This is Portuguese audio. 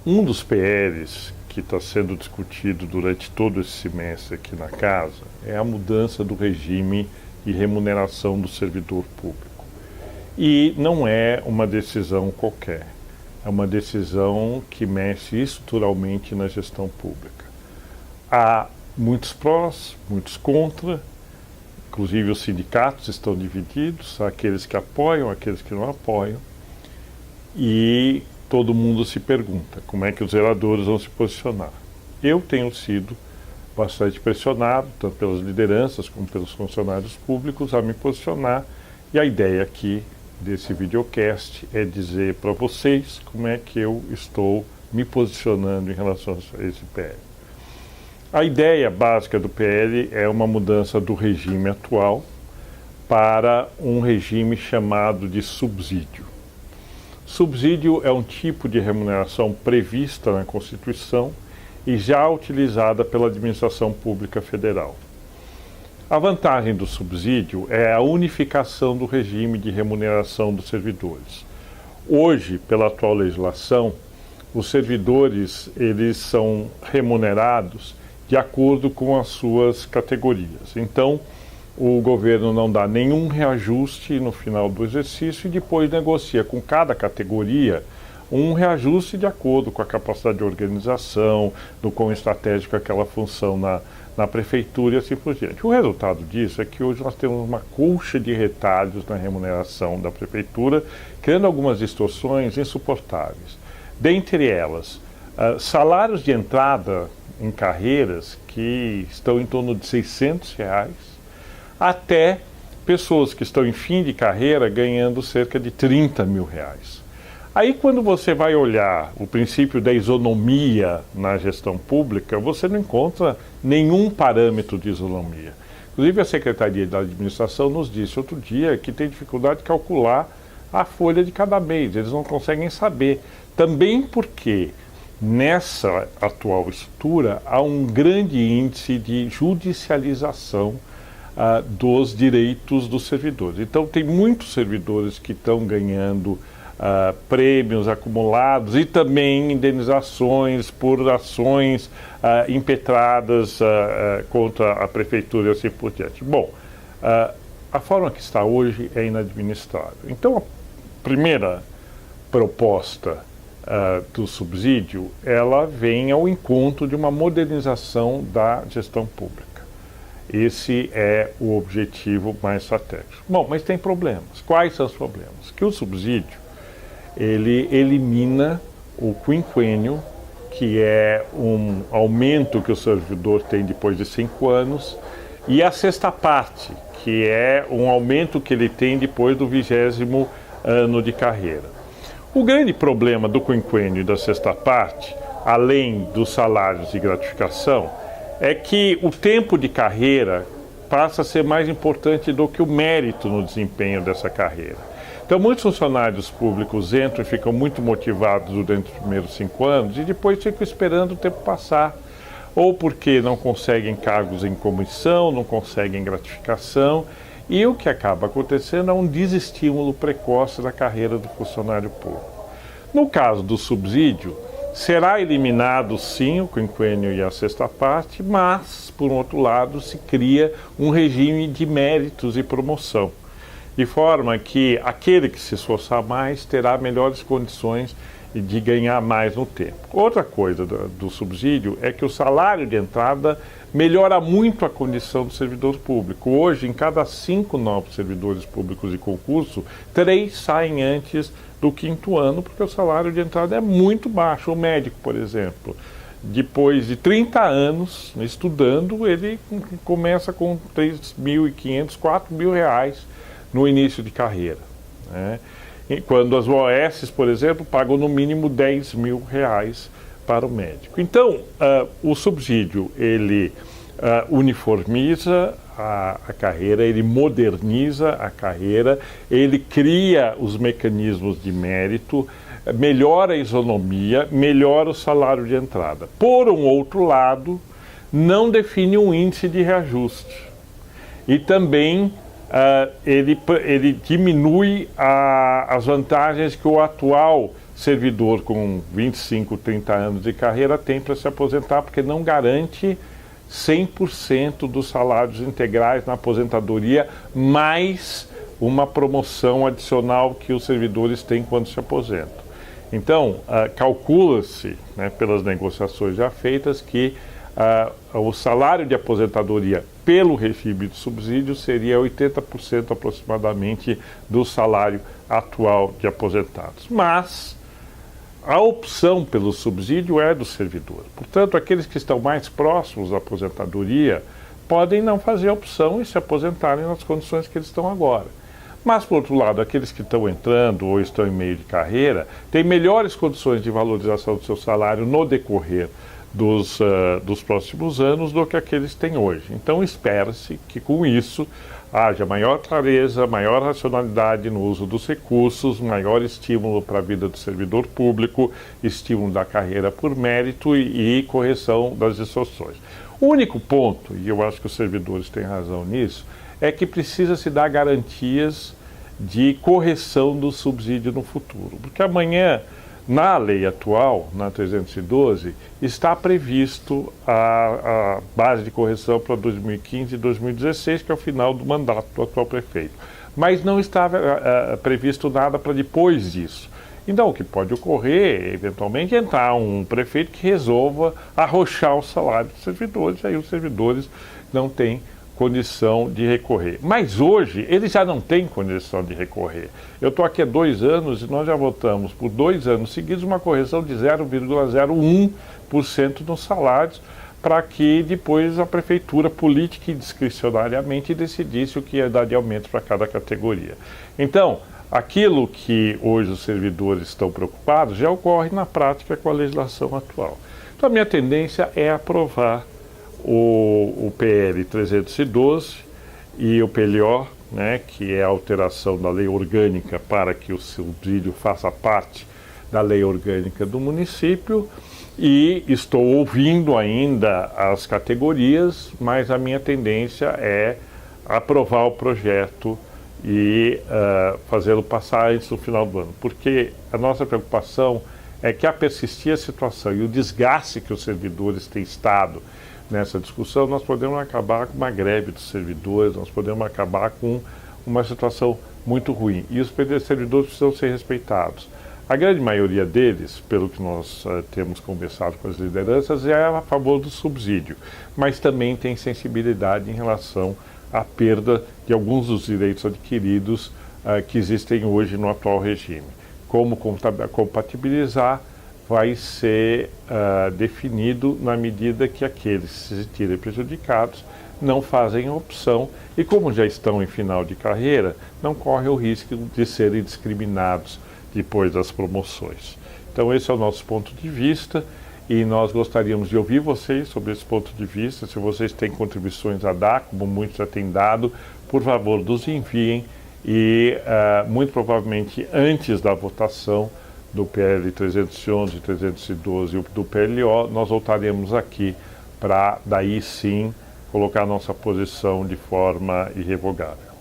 Um dos PLs que está sendo discutido durante todo esse semestre aqui na casa é a mudança do regime de remuneração do servidor público. E não é uma decisão qualquer, é uma decisão que mexe estruturalmente na gestão pública. Há muitos prós, muitos contra, inclusive os sindicatos estão divididos, há aqueles que apoiam, aqueles que não apoiam, e todo mundo se pergunta como é que os zeladores vão se posicionar. Eu tenho sido bastante pressionado, tanto pelas lideranças como pelos funcionários públicos, a me posicionar, e a ideia aqui desse videocast é dizer para vocês como é que eu estou me posicionando em relação a esse PL. A ideia básica do PL é uma mudança do regime atual para um regime chamado de subsídio. Subsídio é um tipo de remuneração prevista na Constituição e já utilizada pela administração pública federal. A vantagem do subsídio é a unificação do regime de remuneração dos servidores. Hoje, pela atual legislação, os servidores eles são remunerados de acordo com as suas categorias. Então, o governo não dá nenhum reajuste no final do exercício e depois negocia com cada categoria um reajuste de acordo com a capacidade de organização, do quão estratégico é aquela função na prefeitura e assim por diante. O resultado disso é que hoje nós temos uma colcha de retalhos na remuneração da prefeitura, criando algumas distorções insuportáveis. Dentre elas, salários de entrada em carreiras que estão em torno de R$600, até pessoas que estão em fim de carreira ganhando cerca de R$30 mil. Aí, quando você vai olhar o princípio da isonomia na gestão pública, você não encontra nenhum parâmetro de isonomia. Inclusive, a Secretaria da Administração nos disse outro dia que tem dificuldade de calcular a folha de cada mês, eles não conseguem saber. Também porque nessa atual estrutura há um grande índice de judicialização dos direitos dos servidores. Então, tem muitos servidores que estão ganhando prêmios acumulados e também indenizações por ações impetradas contra a prefeitura e assim por diante. Bom, a forma que está hoje é inadministrável. Então, a primeira proposta do subsídio, ela vem ao encontro de uma modernização da gestão pública. Esse é o objetivo mais estratégico. Bom, mas tem problemas. Quais são os problemas? Que o subsídio, ele elimina o quinquênio, que é um aumento que o servidor tem depois de 5 anos, e a sexta parte, que é um aumento que ele tem depois do 20º ano de carreira. O grande problema do quinquênio e da sexta parte, além dos salários de gratificação, é que o tempo de carreira passa a ser mais importante do que o mérito no desempenho dessa carreira. Então, muitos funcionários públicos entram e ficam muito motivados durante os primeiros 5 anos e depois ficam esperando o tempo passar, ou porque não conseguem cargos em comissão, não conseguem gratificação, e o que acaba acontecendo é um desestímulo precoce da carreira do funcionário público. No caso do subsídio, será eliminado sim o quinquênio e a sexta parte, mas, por outro lado, se cria um regime de méritos e promoção, de forma que aquele que se esforçar mais terá melhores condições de ganhar mais no tempo. Outra coisa do subsídio é que o salário de entrada melhora muito a condição do servidor público. Hoje, em cada 5 novos servidores públicos de concurso, 3 saem antes do 5º ano, porque o salário de entrada é muito baixo. O médico, por exemplo, depois de 30 anos estudando, ele começa com R$3.500, R$4.000 no início de carreira, né? Quando as OAS, por exemplo, pagam no mínimo R$10.000 para o médico. Então, o subsídio, ele uniformiza a carreira, ele moderniza a carreira, ele cria os mecanismos de mérito, melhora a isonomia, melhora o salário de entrada. Por um outro lado, não define um índice de reajuste. E também ele diminui as vantagens que o atual servidor com 25, 30 anos de carreira tem para se aposentar, porque não garante 100% dos salários integrais na aposentadoria, mais uma promoção adicional que os servidores têm quando se aposentam. Então, calcula-se, né, pelas negociações já feitas, que o salário de aposentadoria pelo regime de subsídio seria 80% aproximadamente do salário atual de aposentados. Mas a opção pelo subsídio é do servidor. Portanto, aqueles que estão mais próximos da aposentadoria podem não fazer a opção e se aposentarem nas condições que eles estão agora. Mas, por outro lado, aqueles que estão entrando ou estão em meio de carreira têm melhores condições de valorização do seu salário no decorrer dos próximos anos do que aqueles têm hoje. Então, espera-se que, com isso, haja maior clareza, maior racionalidade no uso dos recursos, maior estímulo para a vida do servidor público, estímulo da carreira por mérito e correção das distorções. O único ponto, e eu acho que os servidores têm razão nisso, é que precisa se dar garantias de correção do subsídio no futuro. Porque amanhã, na lei atual, na 312, está previsto a base de correção para 2015 e 2016, que é o final do mandato do atual prefeito. Mas não está previsto nada para depois disso. Então, o que pode ocorrer, eventualmente, é entrar um prefeito que resolva arrochar o salário dos servidores, aí os servidores não têm condição de recorrer. Mas hoje, eles já não têm condição de recorrer. Eu estou aqui há 2 anos e nós já votamos por 2 anos seguidos uma correção de 0,01% nos salários, para que depois a prefeitura, política e discricionariamente, decidisse o que ia dar de aumento para cada categoria. Então, aquilo que hoje os servidores estão preocupados já ocorre na prática com a legislação atual. Então, a minha tendência é aprovar o PL 312 e o PLO, né, que é a alteração da lei orgânica para que o subsídio faça parte da lei orgânica do município, e estou ouvindo ainda as categorias, mas a minha tendência é aprovar o projeto e fazê-lo passar antes do final do ano, porque a nossa preocupação é que, a persistir a situação e o desgaste que os servidores têm estado nessa discussão, nós podemos acabar com uma greve dos servidores, nós podemos acabar com uma situação muito ruim. E os servidores precisam ser respeitados. A grande maioria deles, pelo que nós temos conversado com as lideranças, é a favor do subsídio, mas também tem sensibilidade em relação à perda de alguns dos direitos adquiridos que existem hoje no atual regime. Como compatibilizar vai ser definido na medida que aqueles que se sentirem prejudicados não fazem opção e, como já estão em final de carreira, não correm o risco de serem discriminados depois das promoções. Então, esse é o nosso ponto de vista e nós gostaríamos de ouvir vocês sobre esse ponto de vista. Se vocês têm contribuições a dar, como muitos já têm dado, por favor, nos enviem e, muito provavelmente, antes da votação do PL 311, 312 e do PLO, nós voltaremos aqui para, daí sim, colocar nossa posição de forma irrevogável.